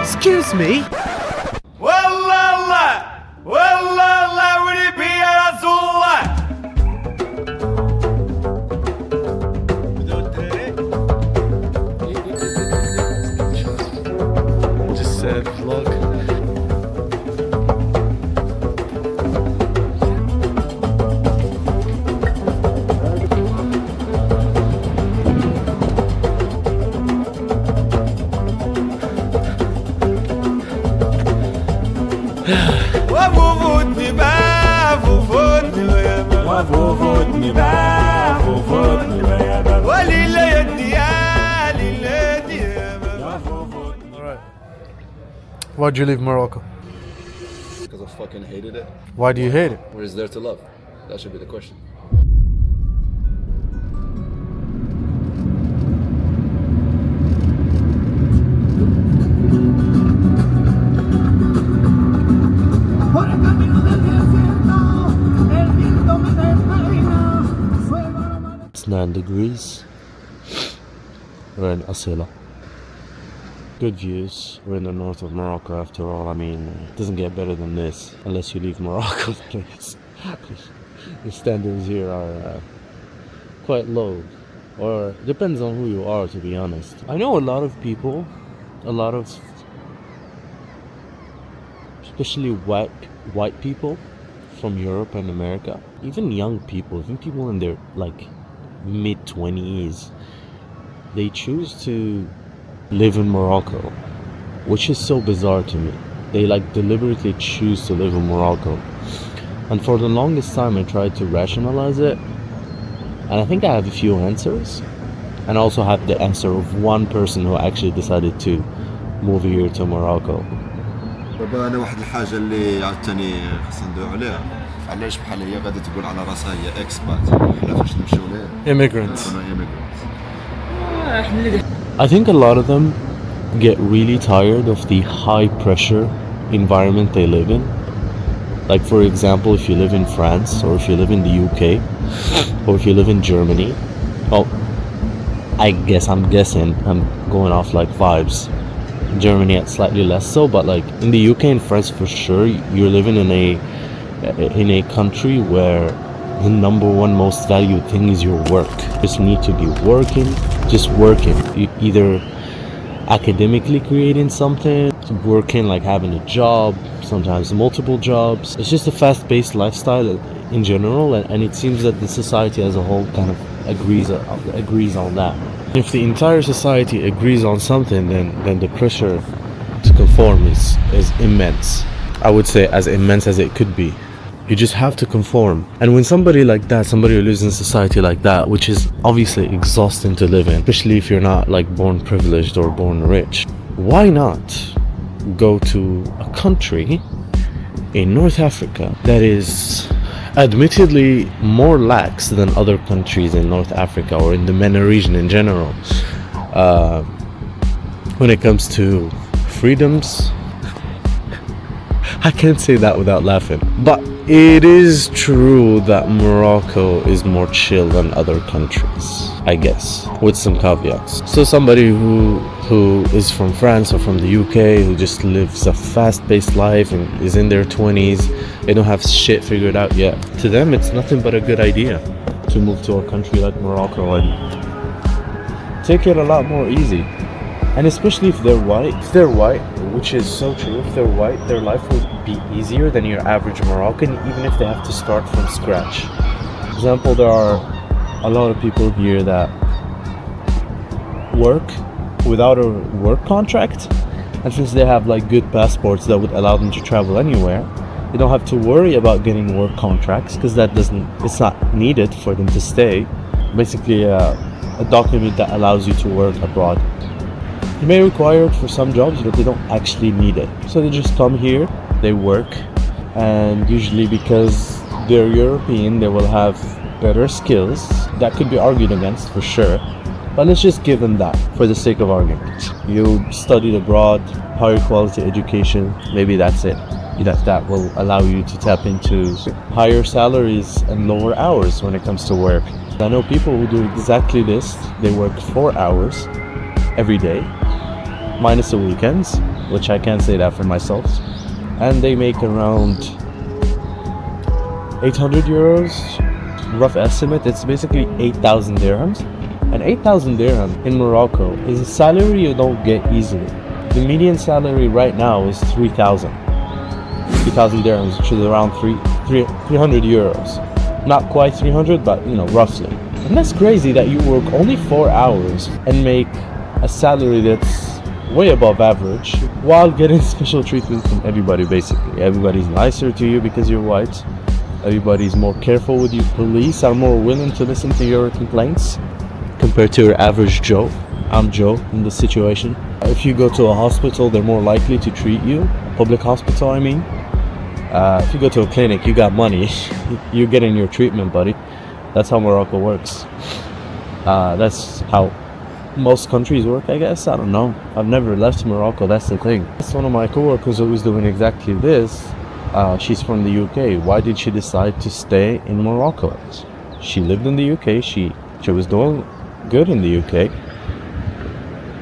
Excuse me? والله ولي بي يا رسول الله. Just said vlog. وفوفوتني بقى فوفوتني يا بابا وفوفوتني بقى فوفوتني يا بابا وليلة يدي يا ليلة يا بابا وفوفوتني. Alright. Why'd you leave Morocco? Because I fucking hated it. Why do you hate it? What is there to love? That should be the question. It's 9 degrees. We're in Asila. Good views. We're in the north of Morocco after all. I mean, it doesn't get better than this unless you leave Morocco, please. The standards here are quite low. Or depends on who you are, to be honest. I know a lot of people, especially white people from Europe and America, even young people, even people in their like mid-20s, they choose to live in Morocco, which is so bizarre to me. They like deliberately choose to live in Morocco, and for the longest time I tried to rationalize it, and I think I have a few answers, and I also have the answer of one person who actually decided to move here to Morocco. طبعا انا واحد الحاجه اللي عاوتاني خصنا ندويو عليها، علاش بحال هي غادي تقول على راسها هي اكسبات، حنا فاش نمشيو ليه Immigrants. كنا immigrants. I think a lot of them get really tired of the high pressure environment they live in. Like, for example, if you live in France, or if you live in the UK, or if you live in Germany, well, I'm guessing, I'm going off like vibes. Germany it's slightly less so, but like in the UK and France for sure, you're living in a country where the number one most valued thing is your work. You just need to be working, either academically creating something, working, like having a job, sometimes multiple jobs. It's just a fast-paced lifestyle in general, and it seems that the society as a whole kind of agrees on that. If the entire society agrees on something, then the pressure to conform is immense. I would say as immense as it could be. You just have to conform. And when somebody like that, somebody who lives in society like that, which is obviously exhausting to live in, especially if you're not like born privileged or born rich, why not go to a country in North Africa that is admittedly more lax than other countries in North Africa or in the MENA region in general, when it comes to freedoms? I can't say that without laughing, but it is true that Morocco is more chill than other countries, I guess, with some caveats. So somebody who is from France or from the UK, who just lives a fast-paced life and is in their 20s, they don't have shit figured out yet. To them, it's nothing but a good idea to move to a country like Morocco and take it a lot more easy. And especially if they're white, which is so true, if they're white, their life will be easier than your average Moroccan, even if they have to start from scratch. For example, there are a lot of people here that work without a work contract, and since they have like good passports that would allow them to travel anywhere, they don't have to worry about getting work contracts because it's not needed for them to stay. Basically, a document that allows you to work abroad. You may require it for some jobs, but they don't actually need it. So they just come here, they work, and usually because they're European, they will have better skills. That could be argued against for sure, but let's just give them that for the sake of argument. You studied abroad, higher quality education, maybe that's it. That will allow you to tap into higher salaries and lower hours when it comes to work. I know people who do exactly this. They work 4 hours every day, minus the weekends, which I can't say that for myself. And they make around 800 euros, rough estimate. It's basically 8,000 dirhams. And 8,000 dirham in Morocco is a salary you don't get easily. The median salary right now is 3,000 dirhams, which is around 300 euros. Not quite 300, but roughly. And that's crazy that you work only 4 hours and make a salary that's way above average while getting special treatment from everybody. Basically everybody's nicer to you because you're white. Everybody's more careful with you. Police are more willing to listen to your complaints compared to your average Joe. I'm Joe in this situation. If you go to a hospital, they're more likely to treat you. Public hospital, I mean. If you go to a clinic, you got money. You're getting your treatment, buddy. That's how Morocco works. That's how most countries work, I guess. I don't know. I've never left Morocco, that's the thing. That's one of my coworkers who was doing exactly this. She's from the UK. Why did she decide to stay in Morocco? She lived in the UK. She was doing good in the UK.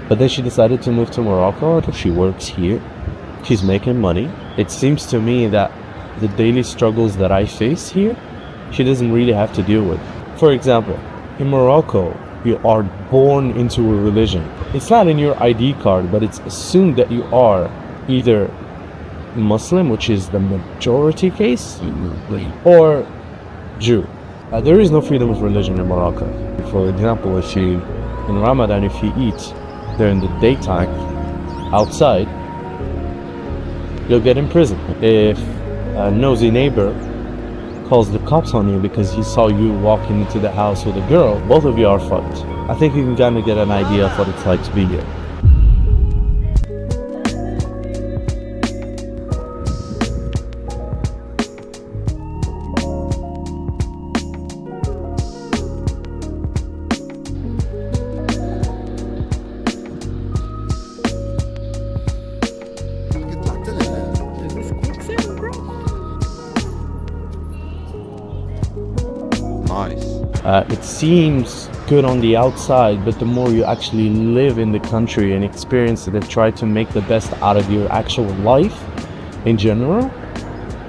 But then she decided to move to Morocco. She works here. She's making money. It seems to me that the daily struggles that I face here, she doesn't really have to deal with. For example, in Morocco, you are born into a religion. It's not in your ID card, but it's assumed that you are either Muslim, which is the majority case, or Jew. There is no freedom of religion in Morocco. For example, in Ramadan, if you eat during the daytime outside, you'll get in prison. If a nosy neighbor calls the cops on you because he saw you walking into the house with a girl, both of you are fucked. I think you can kind of get an idea of what it's like to be here. It seems good on the outside, but the more you actually live in the country and experience it and try to make the best out of your actual life in general,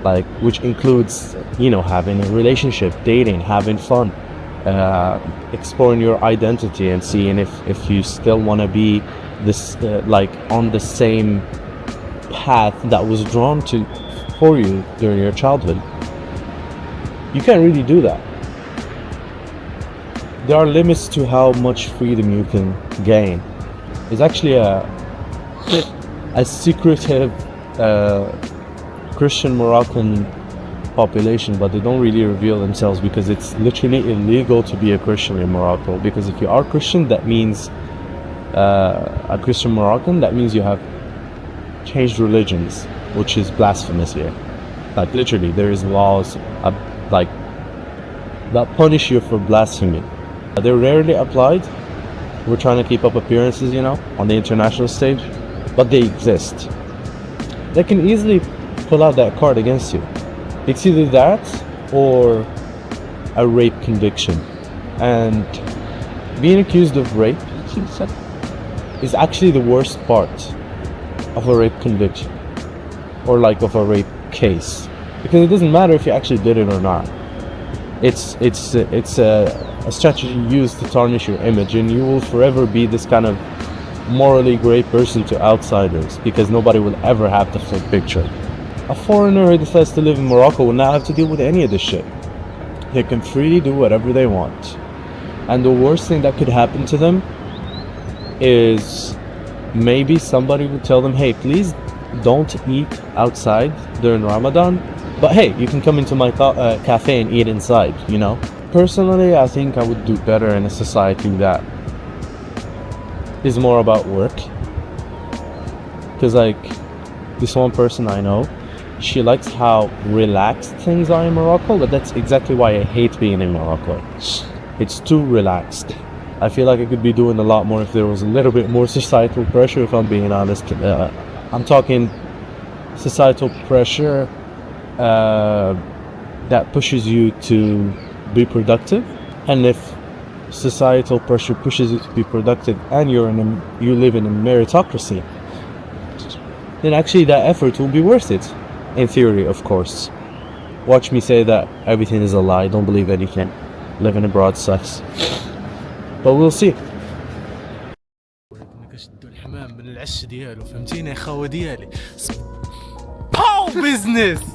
like, which includes, having a relationship, dating, having fun, exploring your identity and seeing if you still want to be this, on the same path that was drawn for you during your childhood. You can't really do that. There are limits to how much freedom you can gain. It's actually a secretive Christian Moroccan population, but they don't really reveal themselves because it's literally illegal to be a Christian in Morocco. Because if you are Christian, that means a Christian Moroccan, that means you have changed religions, which is blasphemous here. Like, literally, there is laws that punish you for blasphemy. They're rarely applied. We're trying to keep up appearances, on the international stage, but they exist. They can easily pull out that card against you. It's either that or a rape conviction. And being accused of rape is actually the worst part of a rape conviction, or of a rape case, because it doesn't matter if you actually did it or not. It's a strategy used to tarnish your image, and you will forever be this kind of morally gray person to outsiders, because nobody will ever have the full picture. A foreigner who decides to live in Morocco will not have to deal with any of this shit. They can freely do whatever they want. And the worst thing that could happen to them is maybe somebody would tell them, hey, please don't eat outside during Ramadan, but hey, you can come into my cafe and eat inside, Personally, I think I would do better in a society that is more about work. Because, this one person I know, she likes how relaxed things are in Morocco, but that's exactly why I hate being in Morocco. It's too relaxed. I feel like I could be doing a lot more if there was a little bit more societal pressure, if I'm being honest. I'm talking societal pressure that pushes you to be productive. And if societal pressure pushes you to be productive and you live in a meritocracy, then actually that effort will be worth it. In theory, of course. Watch me say that everything is a lie. Don't believe anything. Living abroad sucks. But we'll see. كنشدو الحمام من العش ديالو فهمتيني يا خاوه ديالي باو بيزنس